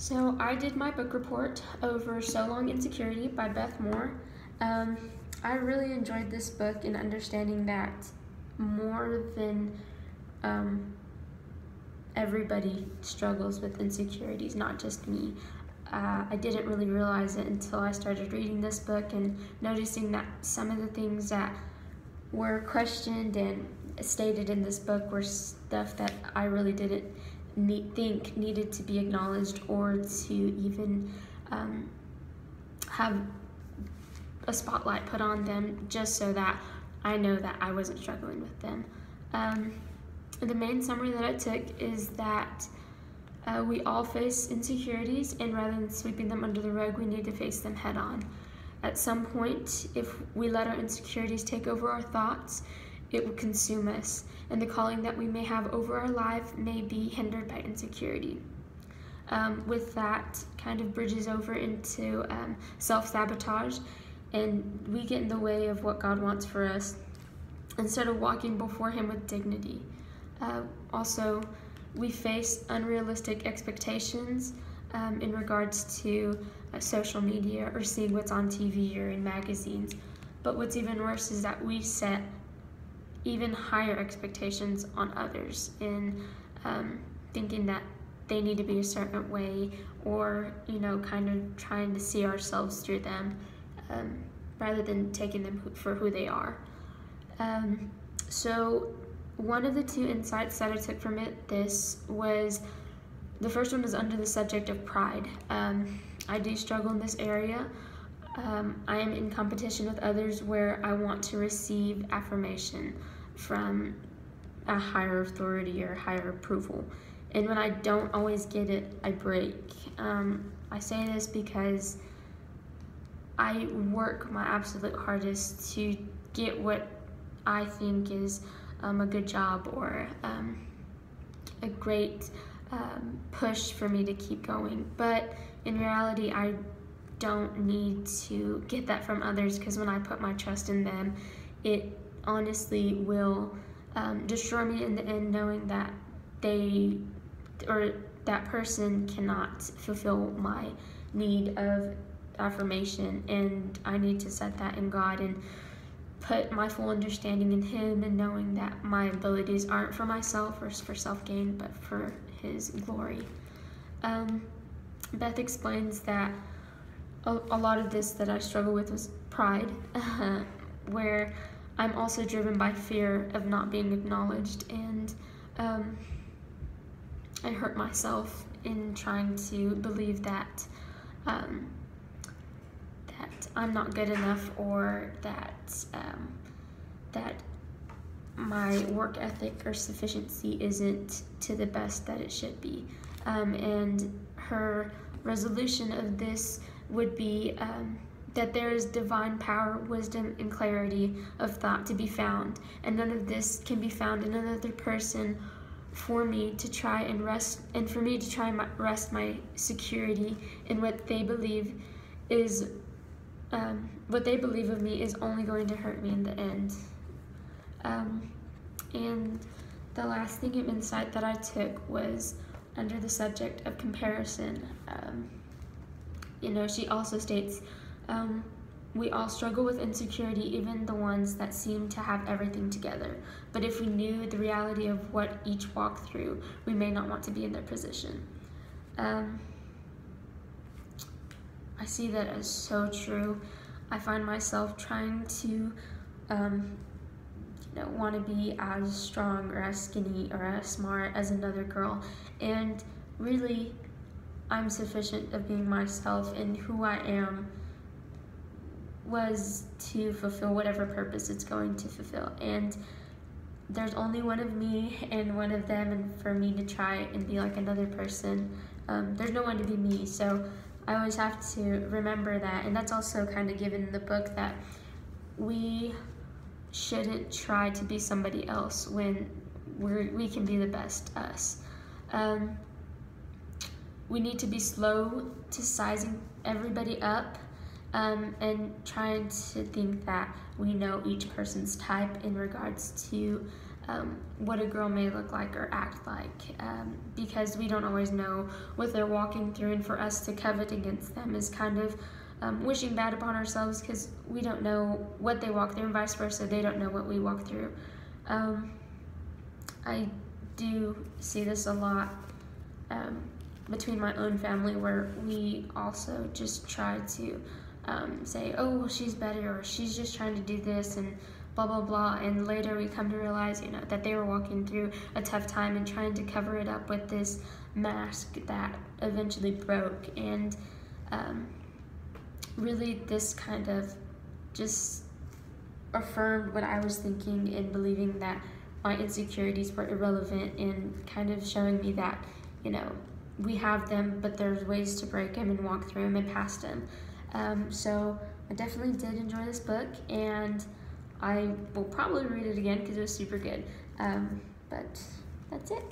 So I did my book report over So Long Insecurity by Beth Moore. I really enjoyed this book in understanding that more than everybody struggles with insecurities, not just me. I didn't really realize it until I started reading this book and noticing that some of the things that were questioned and stated in this book were stuff that I really didn't think needed to be acknowledged or to even have a spotlight put on them, just so that I know that I wasn't struggling with them. The main summary that I took is that we all face insecurities, and rather than sweeping them under the rug, we need to face them head on. At some point, if we let our insecurities take over our thoughts, it will consume us, and the calling that we may have over our life may be hindered by insecurity. With that, kind of bridges over into self-sabotage, and we get in the way of what God wants for us instead of walking before Him with dignity. Also, we face unrealistic expectations in regards to social media or seeing what's on TV or in magazines. But what's even worse is that we set even higher expectations on others in thinking that they need to be a certain way, or kind of trying to see ourselves through them rather than taking them for who they are. So one of the two insights that I took from this was, the first one was under the subject of pride. I do struggle in this area. I am in competition with others where I want to receive affirmation from a higher authority or higher approval. And when I don't always get it, I break. I say this because I work my absolute hardest to get what I think is a good job or a great push for me to keep going. But in reality, I don't need to get that from others, because when I put my trust in them, it honestly will destroy me in the end, knowing that they or that person cannot fulfill my need of affirmation, and I need to set that in God and put my full understanding in Him, and knowing that my abilities aren't for myself or for self-gain, but for His glory. Beth explains that a lot of this that I struggle with was pride, where I'm also driven by fear of not being acknowledged, and I hurt myself in trying to believe that that I'm not good enough, or that my work ethic or sufficiency isn't to the best that it should be. And her resolution of this would be that there is divine power, wisdom, and clarity of thought to be found, and none of this can be found in another person for me to try and rest, and for me to try and rest my security in what they believe is what they believe of me is only going to hurt me in the end. And the last thing of insight that I took was under the subject of comparison. She also states, we all struggle with insecurity, even the ones that seem to have everything together. But if we knew the reality of what each walked through, we may not want to be in their position. I see that as so true. I find myself trying to want to be as strong or as skinny or as smart as another girl, and really I'm sufficient of being myself, and who I am was to fulfill whatever purpose it's going to fulfill. And there's only one of me and one of them, and for me to try and be like another person, there's no one to be me. So I always have to remember that, and that's also kind of given in the book, that we shouldn't try to be somebody else when we can be the best us. We need to be slow to sizing everybody up, and trying to think that we know each person's type in regards to what a girl may look like or act like, because we don't always know what they're walking through, and for us to covet against them is kind of wishing bad upon ourselves, because we don't know what they walk through, and vice versa, they don't know what we walk through. I do see this a lot between my own family, where we also just try to say, oh, well, she's better, or she's just trying to do this, and blah, blah, blah, and later we come to realize, that they were walking through a tough time and trying to cover it up with this mask that eventually broke. And really, this kind of just affirmed what I was thinking and believing, that my insecurities were irrelevant, and kind of showing me that, we have them, but there's ways to break them and walk through them and past them. So I definitely did enjoy this book, and I will probably read it again because it was super good. But that's it.